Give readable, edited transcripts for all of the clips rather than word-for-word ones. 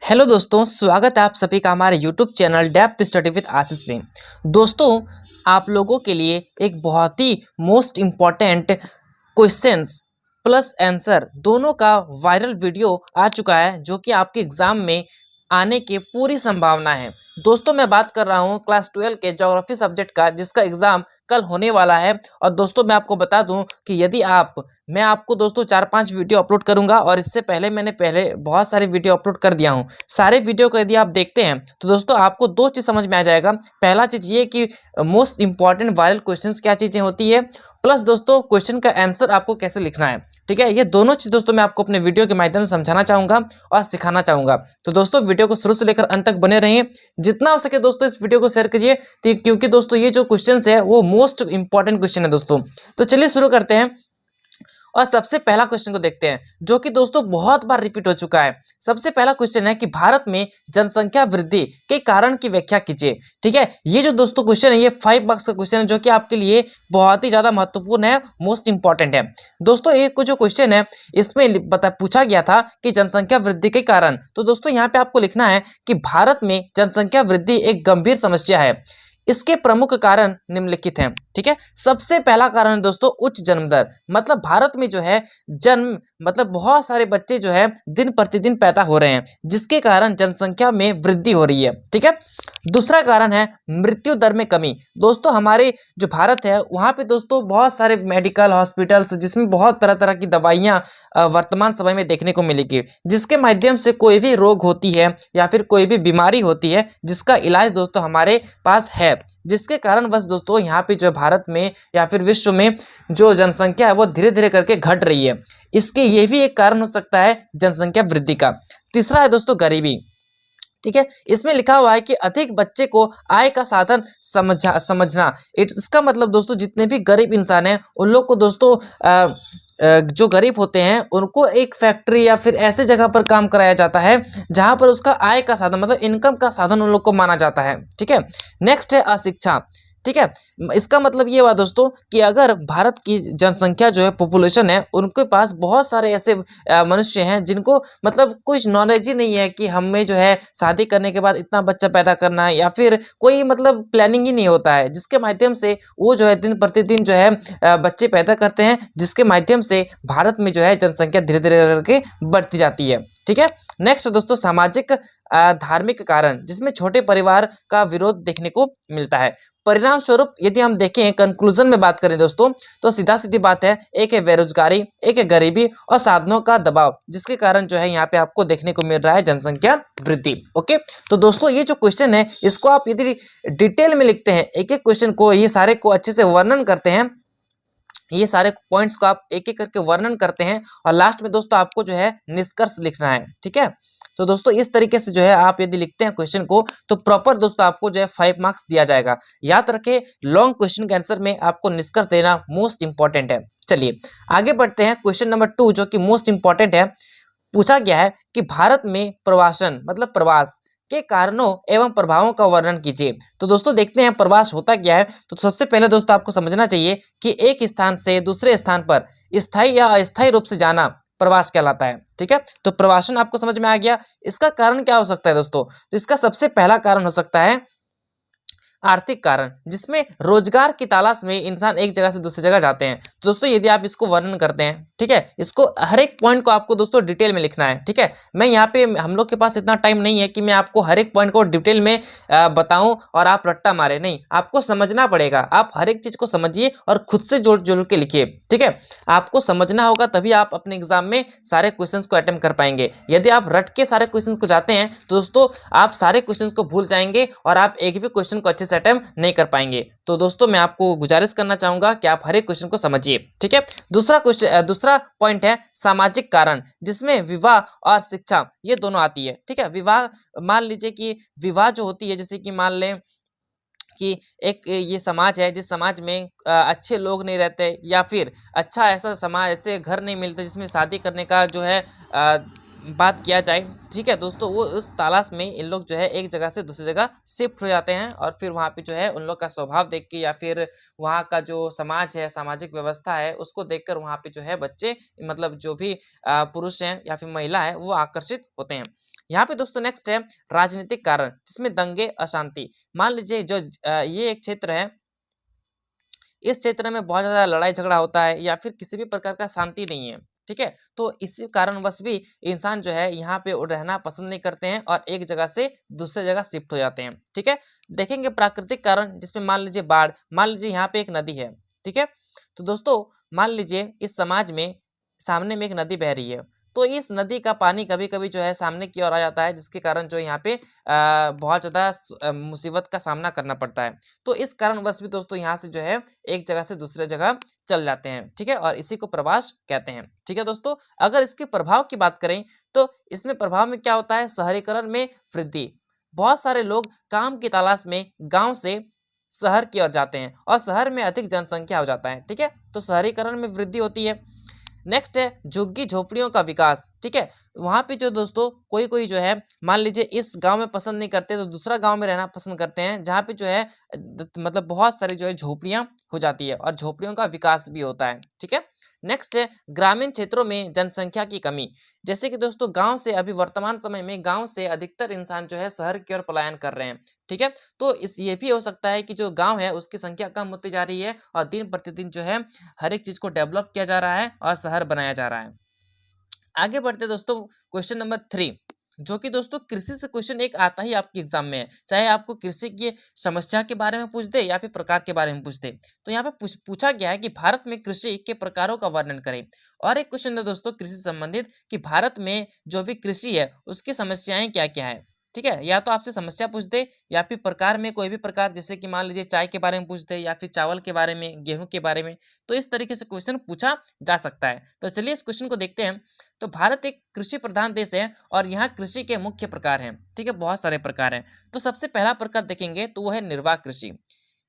Hello दोस्तों, स्वागत है आप सभी का हमारे YouTube channel depth study with Ashish में। दोस्तों, आप लोगों के लिए एक बहुत ही most important questions plus answer दोनों का वायरल वीडियो आ चुका है, जो कि आपके एग्जाम में आने की पूरी संभावना है। दोस्तों, मैं बात कर रहा हूं क्लास 12 के ज्योग्राफी सब्जेक्ट का, जिसका एग्जाम कल होने वाला है। और दोस्तों, मैं आपको बता दूं कि यदि मैं आपको दोस्तों 4-5 वीडियो अपलोड करूंगा, और इससे पहले मैंने बहुत सारे वीडियो अपलोड कर दिया हूं। सारे वीडियो को यदि आप देखते हैं तो दोस्तों आपको दो चीज़ समझ में आ जाएगा। पहला चीज़ ये कि मोस्ट इंपॉर्टेंट वायरल क्वेश्चंस क्या चीज़ें होती है, प्लस दोस्तों क्वेश्चन का आंसर आपको कैसे लिखना है। ठीक है, ये दोनों चीज़ दोस्तों मैं आपको अपने वीडियो के माध्यम से समझाना चाहूँगा और सिखाना चाहूँगा। तो दोस्तों, वीडियो को शुरू से लेकर अंत तक बने रहिए। जितना हो सके दोस्तों इस वीडियो को शेयर कीजिए, क्योंकि दोस्तों ये जो क्वेश्चन है वो मोस्ट इंपॉर्टेंट क्वेश्चन है दोस्तों। तो चलिए शुरू करते हैं और सबसे पहला क्वेश्चन को देखते हैं, जो कि दोस्तों बहुत बार रिपीट हो चुका है। सबसे पहला क्वेश्चन है कि भारत में जनसंख्या वृद्धि के कारण की व्याख्या कीजिए। ठीक है, ये जो दोस्तों क्वेश्चन है ये 5 मार्क्स का क्वेश्चन है, जो कि आपके लिए बहुत ही ज्यादा महत्वपूर्ण है, मोस्ट इंपॉर्टेंट है। दोस्तों, एक जो क्वेश्चन है इसमें पूछा गया था कि जनसंख्या वृद्धि के कारण। तो दोस्तों यहाँ पे आपको लिखना है कि भारत में जनसंख्या वृद्धि एक गंभीर समस्या है। इसके प्रमुख कारण निम्नलिखित हैं। ठीक है, सबसे पहला कारण है दोस्तों उच्च जन्म दर। मतलब भारत में जो है जन्म मतलब बहुत सारे बच्चे जो है दिन प्रतिदिन पैदा हो रहे हैं, जिसके कारण जनसंख्या में वृद्धि हो रही है। ठीक है, दूसरा कारण है मृत्यु दर में कमी। दोस्तों, हमारे जो भारत है वहाँ पे दोस्तों बहुत सारे मेडिकल हॉस्पिटल्स, जिसमें बहुत तरह तरह की दवाइयाँ वर्तमान समय में देखने को मिलेगी, जिसके माध्यम से कोई भी रोग होती है या फिर कोई भी बीमारी होती है, जिसका इलाज दोस्तों हमारे पास है, जिसके कारण बस दोस्तों यहाँ पे जो भारत में या फिर विश्व में जो जनसंख्या है वो धीरे धीरे करके घट रही है। इसके ये भी एक कारण हो सकता है जनसंख्या वृद्धि का। तीसरा है दोस्तों गरीबी। ठीक है, इसमें लिखा हुआ है कि अधिक बच्चे को आय का साधन समझना। इसका मतलब दोस्तों जितने भी गरीब इंसान हैं उन लोग को दोस्तों जो गरीब होते हैं उनको एक फैक्ट्री या फिर ऐसे जगह पर काम कराया जाता है जहां पर उसका आय का साधन मतलब इनकम का साधन उन लोग को माना जाता है। ठीक है, नेक्स्ट है अशिक्षा। ठीक है, इसका मतलब ये हुआ दोस्तों कि अगर भारत की जनसंख्या जो है पॉपुलेशन है, उनके पास बहुत सारे ऐसे मनुष्य हैं जिनको मतलब कुछ नॉलेज ही नहीं है कि हमें जो है शादी करने के बाद इतना बच्चा पैदा करना है, या फिर कोई मतलब प्लानिंग ही नहीं होता है, जिसके माध्यम से वो जो है दिन प्रतिदिन जो है बच्चे पैदा करते हैं, जिसके माध्यम से भारत में जो है जनसंख्या धीरे धीरे करके बढ़ती जाती है। ठीक है, नेक्स्ट दोस्तों सामाजिक धार्मिक कारण, जिसमें छोटे परिवार का विरोध देखने को मिलता है। परिणाम स्वरूप यदि हम देखें, कंक्लूजन में बात करें दोस्तों, तो सीधा सीधी बात है, एक है बेरोजगारी, एक है गरीबी और साधनों का दबाव, जिसके कारण जो है यहाँ पे आपको देखने को मिल रहा है जनसंख्या वृद्धि। ओके, तो दोस्तों ये जो क्वेश्चन है इसको आप यदि डिटेल में लिखते हैं, एक एक क्वेश्चन को, ये सारे को अच्छे से वर्णन करते हैं, ये सारे पॉइंट्स को आप एक एक करके वर्णन करते हैं, और लास्ट में दोस्तों आपको जो है निष्कर्ष लिखना है। ठीक है, तो दोस्तों इस तरीके से जो है आप यदि लिखते हैं क्वेश्चन को, तो प्रॉपर दोस्तों आपको जो है 5 मार्क्स दिया जाएगा। याद रखें, लॉन्ग क्वेश्चन के आंसर में आपको निष्कर्ष देना मोस्ट इंपॉर्टेंट है। चलिए आगे बढ़ते हैं। क्वेश्चन नंबर 2 जो कि मोस्ट इंपॉर्टेंट है, पूछा गया है कि भारत में प्रवासन मतलब प्रवास के कारणों एवं प्रभावों का वर्णन कीजिए। तो दोस्तों देखते हैं प्रवास होता क्या है। तो सबसे पहले दोस्तों आपको समझना चाहिए कि एक स्थान से दूसरे स्थान पर स्थायी या अस्थायी रूप से जाना प्रवास कहलाता है। ठीक है, तो प्रवासन आपको समझ में आ गया। इसका कारण क्या हो सकता है दोस्तों? तो इसका सबसे पहला कारण हो सकता है आर्थिक कारण, जिसमें रोजगार की तलाश में इंसान एक जगह से दूसरी जगह जाते हैं। तो दोस्तों यदि आप इसको वर्णन करते हैं, ठीक है, इसको हर एक पॉइंट को आपको दोस्तों डिटेल में लिखना है। ठीक है, मैं यहाँ पे हम लोग के पास इतना टाइम नहीं है कि मैं आपको हर एक पॉइंट को डिटेल में बताऊं और आप रट्टा मारे, नहीं, आपको समझना पड़ेगा। आप हर एक चीज को समझिए और खुद से जोड़ जोड़ के लिखिए। ठीक है, आपको समझना होगा, तभी आप अपने एग्जाम में सारे क्वेश्चंस को अटेम्प्ट कर पाएंगे। यदि आप रट के सारे क्वेश्चंस को जाते हैं तो दोस्तों आप सारे क्वेश्चंस को भूल जाएंगे और आप एक भी क्वेश्चन को अच्छे से अटेम्प्ट नहीं कर पाएंगे। तो दोस्तों मैं आपको गुजारिश करना चाहूंगा कि आप हर एक क्वेश्चन को समझिए। ठीक है, दूसरा पॉइंट है सामाजिक कारण, जिसमें विवाह और शिक्षा ये दोनों आती है। ठीक है, विवाह, मान लीजिए कि विवाह जो होती है, जैसे कि मान लें कि एक ये समाज है जिस समाज में अच्छे लोग नहीं रहते, या फिर अच्छा ऐसा समाज, ऐसे घर नहीं मिलते जिसमें शादी करने का जो है बात किया जाए। ठीक है दोस्तों, वो उस तलाश में इन लोग जो है एक जगह से दूसरी जगह शिफ्ट हो जाते हैं, और फिर वहाँ पे जो है उन लोग का स्वभाव देख के या फिर वहाँ का जो समाज है, सामाजिक व्यवस्था है, उसको देखकर वहाँ पे जो है बच्चे मतलब जो भी पुरुष हैं या फिर महिला है वो आकर्षित होते हैं। यहाँ पे दोस्तों नेक्स्ट है राजनीतिक कारण, जिसमें दंगे, अशांति। मान लीजिए जो ये एक क्षेत्र है, इस क्षेत्र में बहुत ज़्यादा लड़ाई झगड़ा होता है या फिर किसी भी प्रकार का शांति नहीं है, ठीक है, तो इसी कारणवश भी इंसान जो है यहाँ पे रहना पसंद नहीं करते हैं और एक जगह से दूसरे जगह शिफ्ट हो जाते हैं, ठीक है। देखेंगे प्राकृतिक कारण, जिसमें मान लीजिए बाढ़, मान लीजिए यहाँ पे एक नदी है, ठीक है, तो दोस्तों मान लीजिए इस समाज में सामने में एक नदी बह रही है, तो इस नदी का पानी कभी कभी जो है सामने की ओर आ जाता है, जिसके कारण जो यहाँ पे बहुत ज़्यादा मुसीबत का सामना करना पड़ता है। तो इस कारणवश भी दोस्तों यहाँ से जो है एक जगह से दूसरे जगह चल जाते हैं, ठीक है, और इसी को प्रवास कहते हैं, ठीक है दोस्तों। अगर इसके प्रभाव की बात करें तो इसमें प्रभाव में क्या होता है, शहरीकरण में वृद्धि। बहुत सारे लोग काम की तलाश में गाँव से शहर की ओर जाते हैं और शहर में अधिक जनसंख्या हो जाता है, ठीक है, तो शहरीकरण में वृद्धि होती है। नेक्स्ट है झुग्गी झोपड़ियों का विकास, ठीक है, वहाँ पे जो दोस्तों कोई कोई जो है मान लीजिए इस गांव में पसंद नहीं करते तो दूसरा गांव में रहना पसंद करते हैं, जहाँ पे जो है मतलब बहुत सारी जो है झोपड़ियाँ हो जाती है और झोपड़ियों का विकास भी होता है, ठीक है। नेक्स्ट है ग्रामीण क्षेत्रों में जनसंख्या की कमी। जैसे कि दोस्तों गांव से अभी वर्तमान समय में गांव से अधिकतर इंसान जो है शहर की ओर पलायन कर रहे हैं, ठीक है, तो इस ये भी हो सकता है कि जो गांव है उसकी संख्या कम होती जा रही है और दिन प्रतिदिन जो है हर एक चीज को डेवलप किया जा रहा है और शहर बनाया जा रहा है। आगे बढ़ते दोस्तों क्वेश्चन नंबर 3, जो कि दोस्तों कृषि से क्वेश्चन एक आता ही आपके एग्जाम में है, चाहे आपको कृषि की समस्या के बारे में पूछ दे या फिर प्रकार के बारे में पूछ दे। तो यहाँ पे पूछा गया है कि भारत में कृषि के प्रकारों का वर्णन करें। और एक क्वेश्चन है दोस्तों कृषि से संबंधित कि भारत में जो भी कृषि है उसकी समस्याएं क्या क्या है, ठीक है, या तो आपसे समस्या पूछ दे या फिर प्रकार में कोई भी प्रकार, जैसे कि मान लीजिए चाय के बारे में पूछ दे या फिर चावल के बारे में, गेहूं के बारे में, तो इस तरीके से क्वेश्चन पूछा जा सकता है। तो चलिए इस क्वेश्चन को देखते हैं। तो भारत एक कृषि प्रधान देश है और यहाँ कृषि के मुख्य प्रकार हैं, ठीक है, बहुत सारे प्रकार हैं। तो सबसे पहला प्रकार देखेंगे तो वो है निर्वाह कृषि।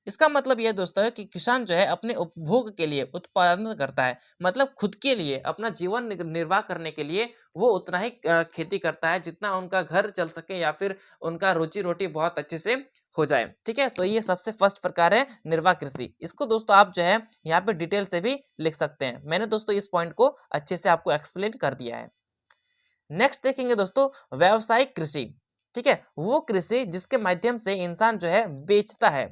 इसका मतलब यह दोस्तों है कि किसान जो है अपने उपभोग के लिए उत्पादन करता है, मतलब खुद के लिए अपना जीवन निर्वाह करने के लिए वो उतना ही खेती करता है जितना उनका घर चल सके या फिर उनका रोजी रोटी बहुत अच्छे से हो जाए, ठीक है। तो ये सबसे फर्स्ट प्रकार है निर्वाह कृषि। इसको दोस्तों आप जो है यहाँ पे डिटेल से भी लिख सकते हैं, मैंने दोस्तों इस पॉइंट को अच्छे से आपको एक्सप्लेन कर दिया है। नेक्स्ट देखेंगे दोस्तों व्यावसायिक कृषि, ठीक है, वो कृषि जिसके माध्यम से इंसान जो है बेचता है,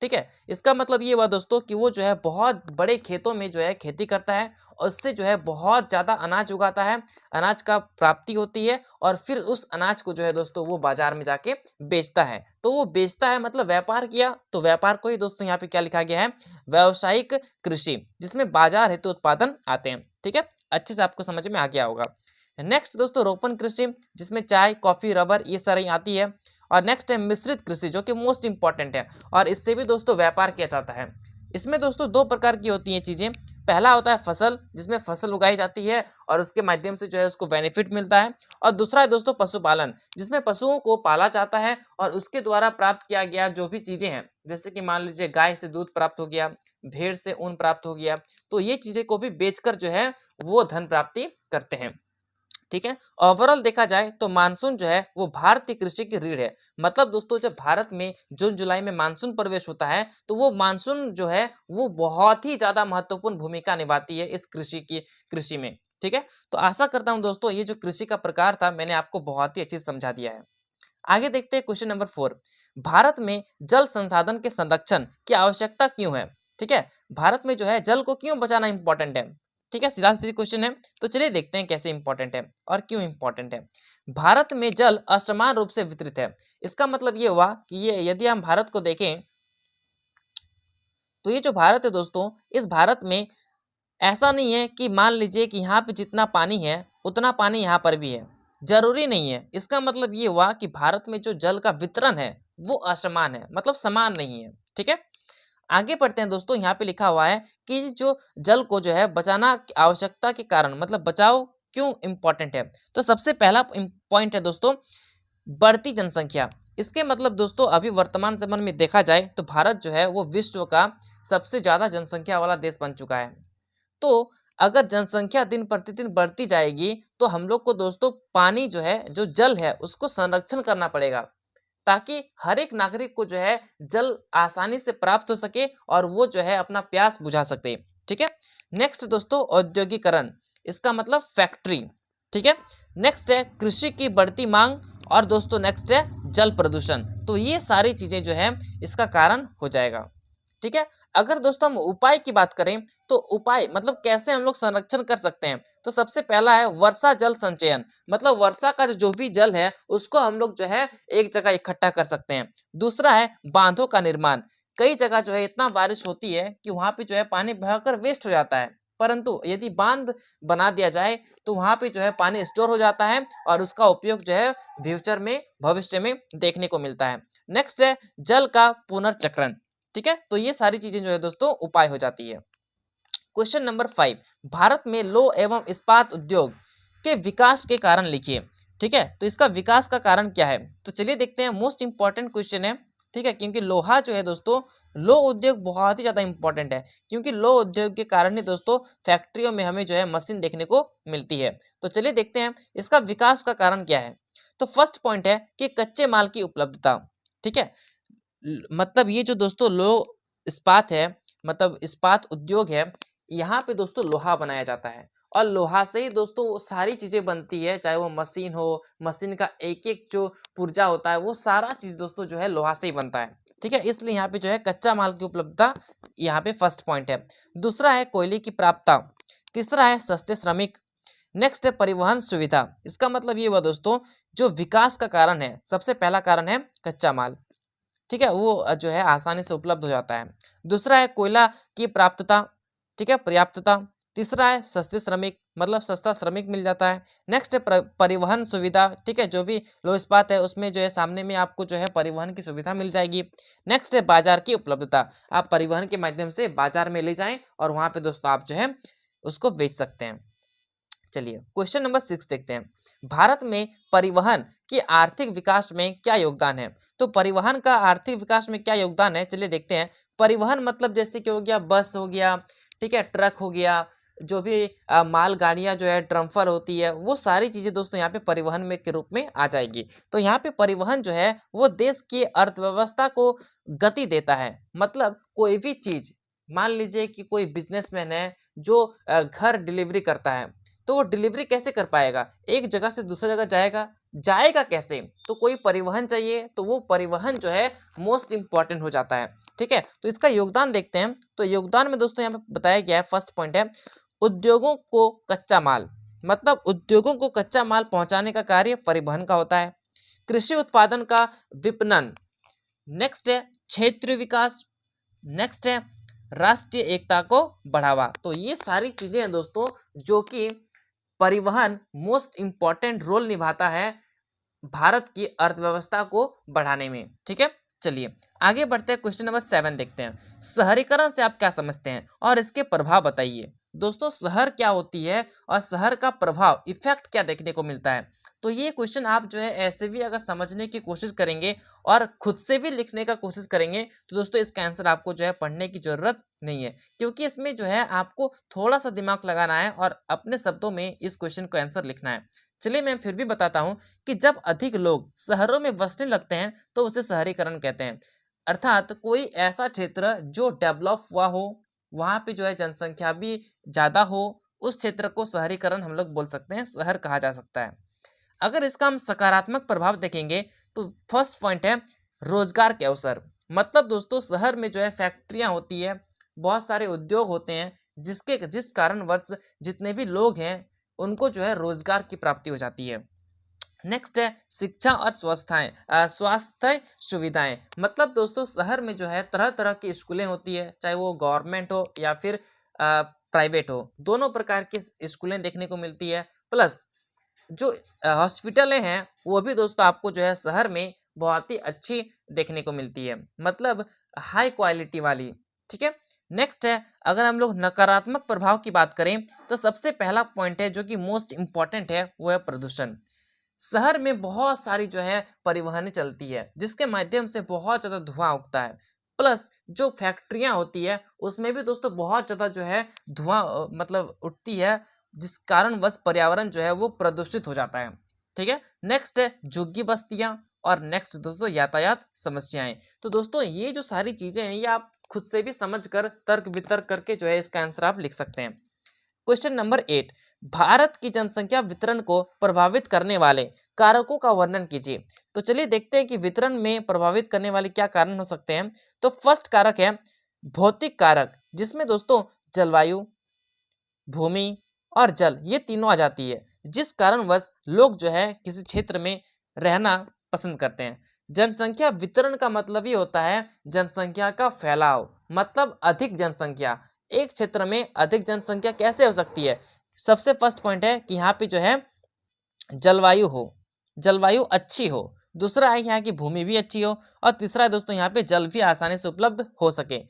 ठीक है। इसका मतलब ये हुआ दोस्तों कि वो जो है बहुत बड़े खेतों में जो है खेती करता है और उससे जो है बहुत ज़्यादा अनाज उगाता है, अनाज का प्राप्ति होती है और फिर उस अनाज को जो है दोस्तों वो बाजार में जाके बेचता है। तो वो बेचता है मतलब व्यापार किया, तो व्यापार को ही दोस्तों यहाँ पे क्या लिखा गया है, व्यावसायिक कृषि, जिसमें बाजार हेतु उत्पादन आते हैं, ठीक है, अच्छे से आपको समझ में आ गया होगा। नेक्स्ट दोस्तों रोपण कृषि, जिसमें चाय, कॉफी, रबर ये सारी आती है। और नेक्स्ट है मिश्रित कृषि, जो कि मोस्ट इंपॉर्टेंट है और इससे भी दोस्तों व्यापार किया जाता है। इसमें दोस्तों दो प्रकार की होती हैं चीजें। पहला होता है फसल, जिसमें फसल उगाई जाती है और उसके माध्यम से जो है उसको बेनिफिट मिलता है। और दूसरा है दोस्तों पशुपालन, जिसमें पशुओं को पाला जाता है और उसके द्वारा प्राप्त किया गया जो भी चीजें हैं, जैसे कि मान लीजिए गाय से दूध प्राप्त हो गया, भेड़ से ऊन प्राप्त हो गया, तो ये चीजें को भी बेचकर जो है वो धन प्राप्ति करते हैं, ठीक है। ओवरऑल देखा जाए तो मानसून जो है वो भारतीय कृषि की रीढ़ है। मतलब दोस्तों जब भारत में जून जुलाई में मानसून प्रवेश होता है तो वो मानसून जो है वो बहुत ही ज्यादा महत्वपूर्ण भूमिका निभाती है इस कृषि में, ठीक है। तो आशा करता हूं दोस्तों ये जो कृषि का प्रकार था मैंने आपको बहुत ही अच्छे से समझा दिया है। आगे देखते हैं क्वेश्चन नंबर 4, भारत में जल संसाधन के संरक्षण की आवश्यकता क्यों है, ठीक है, भारत में जो है जल को क्यों बचाना इंपॉर्टेंट है, ठीक है, सीधा सीधा क्वेश्चन है। तो चलिए देखते हैं कैसे इंपॉर्टेंट है और क्यों इंपॉर्टेंट है। भारत में जल असमान रूप से वितरित है। इसका मतलब ये हुआ कि ये यदि हम भारत को देखें तो ये जो भारत है दोस्तों, इस भारत में ऐसा नहीं है कि मान लीजिए कि यहाँ पे जितना पानी है उतना पानी यहाँ पर भी है, जरूरी नहीं है। इसका मतलब ये हुआ कि भारत में जो जल का वितरण है वो असमान है, मतलब समान नहीं है, ठीक है। आगे बढ़ते हैं दोस्तों, यहाँ पे लिखा हुआ है कि जो जल को जो है बचाना आवश्यकता के कारण, मतलब बचाव क्यों इंपॉर्टेंट है। तो सबसे पहला पॉइंट है दोस्तों बढ़ती जनसंख्या। इसके मतलब दोस्तों अभी वर्तमान समय में देखा जाए तो भारत जो है वो विश्व का सबसे ज्यादा जनसंख्या वाला देश बन चुका है। तो अगर जनसंख्या दिन प्रतिदिन बढ़ती जाएगी तो हम लोग को दोस्तों पानी जो है, जो जल है, उसको संरक्षण करना पड़ेगा ताकि हर एक नागरिक को जो है जल आसानी से प्राप्त हो सके और वो जो है अपना प्यास बुझा सके, ठीक है। नेक्स्ट दोस्तों औद्योगिकरण, इसका मतलब फैक्ट्री, ठीक है। नेक्स्ट है कृषि की बढ़ती मांग और दोस्तों नेक्स्ट है जल प्रदूषण। तो ये सारी चीजें जो है इसका कारण हो जाएगा। ठीक है, अगर दोस्तों हम उपाय की बात करें तो उपाय मतलब कैसे हम लोग संरक्षण कर सकते हैं, तो सबसे पहला है वर्षा जल संचयन। मतलब वर्षा का जो भी जल है उसको हम लोग जो है एक जगह इकट्ठा कर सकते हैं। दूसरा है बांधों का निर्माण। कई जगह जो है इतना बारिश होती है कि वहां पे जो है पानी बहकर वेस्ट हो जाता है, परंतु यदि बांध बना दिया जाए तो वहां पे जो है पानी स्टोर हो जाता है और उसका उपयोग जो है फ्यूचर में भविष्य में देखने को मिलता है। नेक्स्ट है जल का पुनर्चक्रण। ठीक है, तो ये सारी चीजें जो है दोस्तों उपाय हो जाती है। क्वेश्चन नंबर 5, भारत में लौह एवं इस्पात उद्योग के विकास के कारण लिखिए। ठीक है, तो इसका विकास का कारण क्या है, तो चलिए देखते हैं। मोस्ट इंपॉर्टेंट क्वेश्चन है। ठीक है, क्योंकि लोहा जो है दोस्तों, लौह उद्योग बहुत ही ज्यादा इंपॉर्टेंट है, क्योंकि लौह उद्योग के कारण ही दोस्तों फैक्ट्रियों में हमें जो है मशीन देखने को मिलती है। तो चलिए देखते हैं इसका विकास का कारण क्या है। तो फर्स्ट पॉइंट है कि कच्चे माल की उपलब्धता। ठीक है, मतलब ये जो दोस्तों लौह इस्पात है, मतलब इस्पात उद्योग है, यहाँ पे दोस्तों लोहा बनाया जाता है और लोहा से ही दोस्तों वो सारी चीजें बनती है, चाहे वो मशीन हो, मशीन का एक एक जो पुर्जा होता है वो सारा चीज दोस्तों जो है लोहा से ही बनता है। ठीक है, इसलिए यहाँ पे जो है कच्चा माल की उपलब्धता यहाँ पे फर्स्ट पॉइंट है। दूसरा है कोयले की प्राप्तता। तीसरा है सस्ते श्रमिक। नेक्स्ट है परिवहन सुविधा। इसका मतलब ये हुआ दोस्तों, जो विकास का कारण है सबसे पहला कारण है कच्चा माल। ठीक है, वो जो है आसानी से उपलब्ध हो जाता है। दूसरा है कोयला की प्राप्तता। ठीक है, पर्याप्तता। तीसरा है सस्ते श्रमिक, मतलब सस्ता श्रमिक मिल जाता है। नेक्स्ट है परिवहन सुविधा। ठीक है, जो भी लौह इस्पात है उसमें जो है सामने में आपको जो है परिवहन की सुविधा मिल जाएगी। नेक्स्ट है बाजार की उपलब्धता। आप परिवहन के माध्यम से बाजार में ले जाएं और वहां पे दोस्तों आप जो है उसको बेच सकते हैं। चलिए क्वेश्चन नंबर 6 देखते हैं। भारत में परिवहन के आर्थिक विकास में क्या योगदान है। तो परिवहन का आर्थिक विकास में क्या योगदान है, चलिए देखते हैं। परिवहन मतलब जैसे कि हो गया बस हो गया, ठीक है, ट्रक हो गया, जो भी माल गाड़ियां जो है ट्रम्फर होती है, वो सारी चीजें दोस्तों यहाँ पे परिवहन में के रूप में आ जाएगी। तो यहाँ पे परिवहन जो है वो देश की अर्थव्यवस्था को गति देता है। मतलब कोई भी चीज, मान लीजिए कि कोई बिजनेसमैन है जो घर डिलीवरी करता है, तो वो डिलीवरी कैसे कर पाएगा, एक जगह से दूसरी जगह जाएगा, जाएगा कैसे, तो कोई परिवहन चाहिए, तो वो परिवहन जो है मोस्ट इंपॉर्टेंट हो जाता है। ठीक है, तो इसका योगदान देखते हैं। तो योगदान में दोस्तों यहाँ पे बताया गया है, फर्स्ट पॉइंट है उद्योगों को कच्चा माल। मतलब उद्योगों को कच्चा माल पहुंचाने का कार्य परिवहन का होता है। कृषि उत्पादन का विपणन। नेक्स्ट है क्षेत्रीय विकास। नेक्स्ट है राष्ट्रीय एकता को बढ़ावा। तो ये सारी चीजें हैं दोस्तों जो कि परिवहन मोस्ट इंपॉर्टेंट रोल निभाता है भारत की अर्थव्यवस्था को बढ़ाने में। ठीक है, चलिए आगे बढ़ते हैं। क्वेश्चन नंबर 7 देखते हैं। शहरीकरण से आप क्या समझते हैं और इसके प्रभाव बताइए। दोस्तों शहर क्या होती है और शहर का प्रभाव इफेक्ट क्या देखने को मिलता है। तो ये क्वेश्चन आप जो है ऐसे भी अगर समझने की कोशिश करेंगे और खुद से भी लिखने का कोशिश करेंगे तो दोस्तों इसका आंसर आपको जो है पढ़ने की जरूरत नहीं है, क्योंकि इसमें जो है आपको थोड़ा सा दिमाग लगाना है और अपने शब्दों में इस क्वेश्चन को आंसर लिखना है। चलिए मैं फिर भी बताता हूँ कि जब अधिक लोग शहरों में बसने लगते हैं तो उसे शहरीकरण कहते हैं। अर्थात कोई ऐसा क्षेत्र जो डेवलप हुआ हो, वहां पे जो है जनसंख्या भी ज्यादा हो, उस क्षेत्र को शहरीकरण हम लोग बोल सकते हैं, शहर कहा जा सकता है। अगर इसका हम सकारात्मक प्रभाव देखेंगे तो फर्स्ट पॉइंट है रोजगार के अवसर। मतलब दोस्तों शहर में जो है फैक्ट्रियां होती है, बहुत सारे उद्योग होते हैं, जिस कारणवश जितने भी लोग हैं उनको जो है रोजगार की प्राप्ति हो जाती है। नेक्स्ट है शिक्षा और स्वास्थ्य सुविधाएं। मतलब दोस्तों शहर में जो है तरह तरह की स्कूलें होती है, चाहे वो गवर्नमेंट हो या फिर प्राइवेट हो, दोनों प्रकार की स्कूलें देखने को मिलती है। प्लस जो हॉस्पिटलें हैं वो भी दोस्तों आपको जो है शहर में बहुत ही अच्छी देखने को मिलती है, मतलब हाई क्वालिटी वाली। ठीक है, नेक्स्ट है अगर हम लोग नकारात्मक प्रभाव की बात करें तो सबसे पहला पॉइंट है जो कि मोस्ट इंपॉर्टेंट है, वो है प्रदूषण। शहर में बहुत सारी जो है परिवहन चलती है जिसके माध्यम से बहुत ज्यादा धुआं उगता है। प्लस जो फैक्ट्रियां होती है उसमें भी दोस्तों बहुत ज्यादा जो है धुआं मतलब उठती है, जिस कारण बस पर्यावरण जो है वो प्रदूषित हो जाता है। ठीक है, नेक्स्ट है झुग्गी बस्तियां और नेक्स्ट दोस्तों यातायात समस्याएं। तो दोस्तों ये जो सारी चीजें हैं ये आप खुद से भी समझ कर तर्क वितर्क करके जो है इसका आंसर आप लिख सकते हैं। क्वेश्चन नंबर 8, भारत की जनसंख्या वितरण को प्रभावित करने वाले कारकों का वर्णन कीजिए। तो चलिए देखते हैं कि वितरण में प्रभावित करने वाले क्या कारण हो सकते हैं। तो फर्स्ट कारक है भौतिक कारक, जिसमें दोस्तों जलवायु, भूमि और जल ये तीनों आ जाती है, जिस कारणवश लोग जो है किसी क्षेत्र में रहना पसंद करते हैं। जनसंख्या वितरण का मतलब ही होता है जनसंख्या का फैलाव, मतलब अधिक जनसंख्या। एक क्षेत्र में अधिक जनसंख्या कैसे हो सकती है? सबसे फर्स्ट पॉइंट है कि यहाँ पे जो है जलवायु हो, जलवायु अच्छी हो। दूसरा है यहाँ की भूमि भी अच्छी हो और तीसरा है दोस्तों यहाँ पे जल भी आसानी से उपलब्ध हो सके।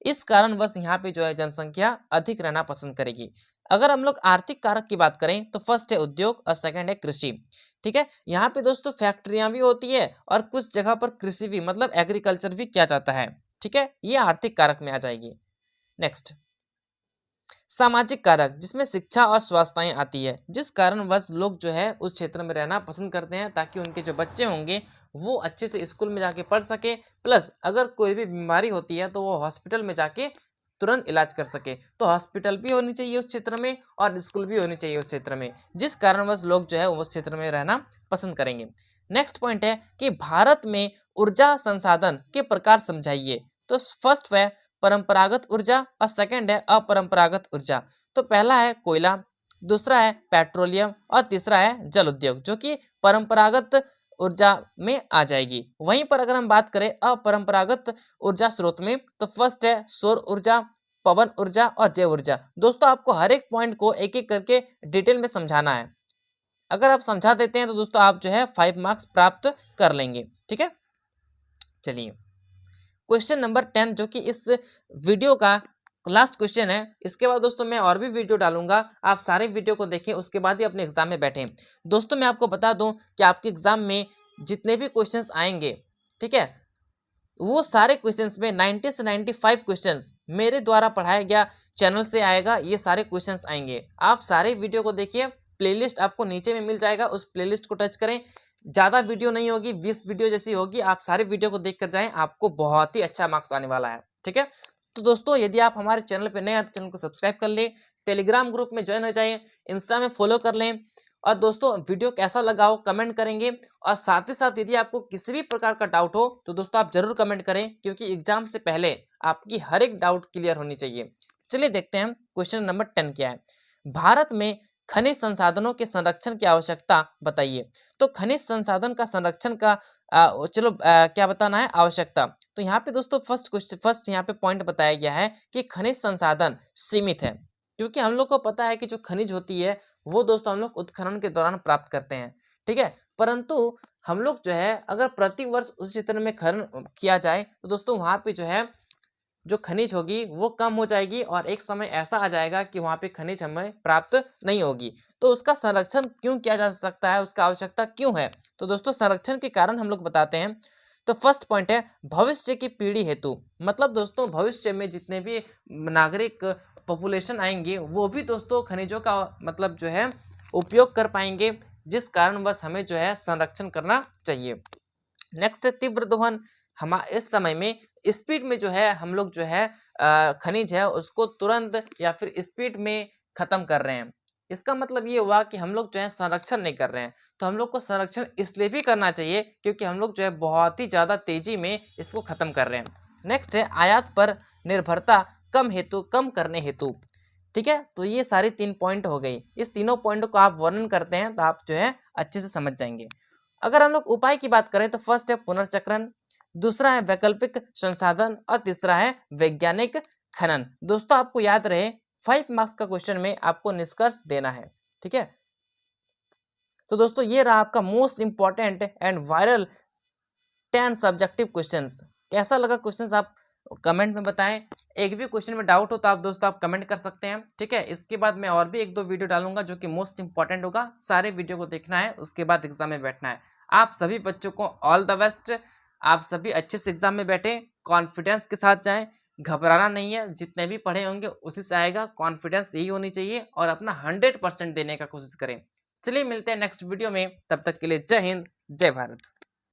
इस कारणवश यहाँ पे जो है जनसंख्या अधिक रहना पसंद करेगी। अगर हम लोग आर्थिक कारक की बात करें तो फर्स्ट है उद्योग और सेकंड है कृषि। ठीक है, यहाँ पे दोस्तों फैक्ट्रियां भी होती है और कुछ जगह पर कृषि भी मतलब एग्रीकल्चर भी किया जाता है। ठीक है, ये आर्थिक कारक में आ जाएगी। नेक्स्ट सामाजिक कारक, जिसमें शिक्षा और स्वास्थ्य आती है, जिस कारणवश लोग जो है उस क्षेत्र में रहना पसंद करते हैं ताकि उनके जो बच्चे होंगे वो अच्छे से स्कूल में जाके पढ़ सके, प्लस अगर कोई भी बीमारी होती है तो वो हॉस्पिटल में जाके तुरंत इलाज कर सके। तो हॉस्पिटल भी होनी चाहिए उस क्षेत्र में और स्कूल भी होनी चाहिए उस क्षेत्र में, जिस कारणवश लोग जो है उस क्षेत्र में रहना पसंद करेंगे। नेक्स्ट पॉइंट है कि भारत में ऊर्जा संसाधन के प्रकार समझाइए। तो फर्स्ट है परंपरागत ऊर्जा और सेकंड है अपरंपरागत ऊर्जा। तो पहला है कोयला, दूसरा है पेट्रोलियम और तीसरा है जल उद्योग, जो कि परंपरागत ऊर्जा में आ जाएगी। वहीं पर अगर हम बात करें अपरंपरागत ऊर्जा स्रोत में तो फर्स्ट है सौर ऊर्जा, पवन ऊर्जा और जैव ऊर्जा। दोस्तों आपको हर एक पॉइंट को एक एक करके डिटेल में समझाना है। अगर आप समझा देते हैं तो दोस्तों आप जो है 5 मार्क्स प्राप्त कर लेंगे। ठीक है, चलिए क्वेश्चन नंबर 10 जो कि इस वीडियो का लास्ट क्वेश्चन है। इसके बाद दोस्तों मैं और भी वीडियो डालूंगा, आप सारे वीडियो को देखें, उसके बाद ही अपने एग्जाम में बैठें। दोस्तों मैं आपको बता दूं कि आपके एग्जाम में जितने भी क्वेश्चंस आएंगे, ठीक है, वो सारे क्वेश्चंस में 90 से 95 क्वेश्चंस मेरे द्वारा पढ़ाया गया चैनल से आएगा। ये सारे क्वेश्चंस आएंगे, आप सारे वीडियो को देखिए। प्लेलिस्ट आपको नीचे में मिल जाएगा, उस प्लेलिस्ट को टच करें। ज़्यादा वीडियो नहीं होगी, 20 वीडियो जैसी होगी। आप सारे वीडियो को देख कर जाएं, आपको बहुत ही अच्छा मार्क्स आने वाला है। ठीक है, तो दोस्तों यदि आप हमारे चैनल पर नए हैं तो चैनल को सब्सक्राइब कर लें, टेलीग्राम ग्रुप में ज्वाइन हो जाए, इंस्टा में फॉलो कर लें। और दोस्तों वीडियो कैसा लगा हो कमेंट करेंगे, और साथ ही साथ यदि आपको किसी भी प्रकार का डाउट हो तो दोस्तों आप जरूर कमेंट करें, क्योंकि एग्जाम से पहले आपकी हर एक डाउट क्लियर होनी चाहिए। चलिए देखते हैं क्या नंबर 10 क्या है। भारत में खनिज संसाधनों के संरक्षण की आवश्यकता बताइए। तो खनिज संसाधन का संरक्षण का क्या बताना है आवश्यकता। तो यहाँ पे दोस्तों फर्स्ट यहाँ पे पॉइंट बताया गया है कि खनिज संसाधन सीमित है, क्योंकि हम लोग को पता है कि जो खनिज होती है वो दोस्तों हम लोग उत्खनन के दौरान प्राप्त करते हैं। ठीक है, परंतु हम लोग जो है अगर प्रति वर्ष उस क्षेत्र में खनन किया जाए तो दोस्तों वहाँ पे जो है जो खनिज होगी वो कम हो जाएगी, और एक समय ऐसा आ जाएगा कि वहाँ पे खनिज हमें प्राप्त नहीं होगी। तो उसका संरक्षण क्यों किया जा सकता है, उसका आवश्यकता क्यों है? तो दोस्तों संरक्षण के कारण हम लोग बताते हैं। तो फर्स्ट पॉइंट है भविष्य की पीढ़ी हेतु, मतलब दोस्तों भविष्य में जितने भी नागरिक पॉपुलेशन आएंगे वो भी दोस्तों खनिजों का मतलब जो है उपयोग कर पाएंगे, जिस कारणवश हमें जो है संरक्षण करना चाहिए। नेक्स्ट है तीव्र दोहन। हम इस समय में स्पीड में जो है हम लोग जो है खनिज है उसको तुरंत या फिर स्पीड में खत्म कर रहे हैं। इसका मतलब ये हुआ कि हम लोग जो है संरक्षण नहीं कर रहे हैं। तो हम लोग को संरक्षण इसलिए भी करना चाहिए क्योंकि हम लोग जो है बहुत ही ज़्यादा तेजी में इसको खत्म कर रहे हैं। नेक्स्ट है आयात पर निर्भरता कम करने हेतु। ठीक है, तो ये सारी 3 पॉइंट हो गई। इस तीनों पॉइंट को आप वर्णन करते हैं तो आप जो है अच्छे से समझ जाएंगे। अगर हम लोग उपाय की बात करें तो फर्स्ट है पुनर्चक्रण, दूसरा है वैकल्पिक संसाधन और तीसरा है वैज्ञानिक खनन। दोस्तों आपको याद रहे 5 मार्क्स का क्वेश्चन में आपको निष्कर्ष देना है। ठीक है, तो दोस्तों ये रहा आपका most important and viral 10 subjective questions. कैसा लगा क्वेश्चंस आप कमेंट में बताएं। एक भी क्वेश्चन में डाउट हो तो आप दोस्तों आप कमेंट कर सकते हैं। ठीक है, इसके बाद मैं और भी 1-2 वीडियो डालूंगा जो कि मोस्ट इंपॉर्टेंट होगा। सारे वीडियो को देखना है, उसके बाद एग्जाम में बैठना है। आप सभी बच्चों को ऑल द बेस्ट। आप सभी अच्छे से एग्जाम में बैठे, कॉन्फिडेंस के साथ जाएं, घबराना नहीं है। जितने भी पढ़े होंगे उसी से आएगा, कॉन्फिडेंस यही होनी चाहिए और अपना 100% देने का कोशिश करें। चलिए मिलते हैं नेक्स्ट वीडियो में, तब तक के लिए जय हिंद जय भारत।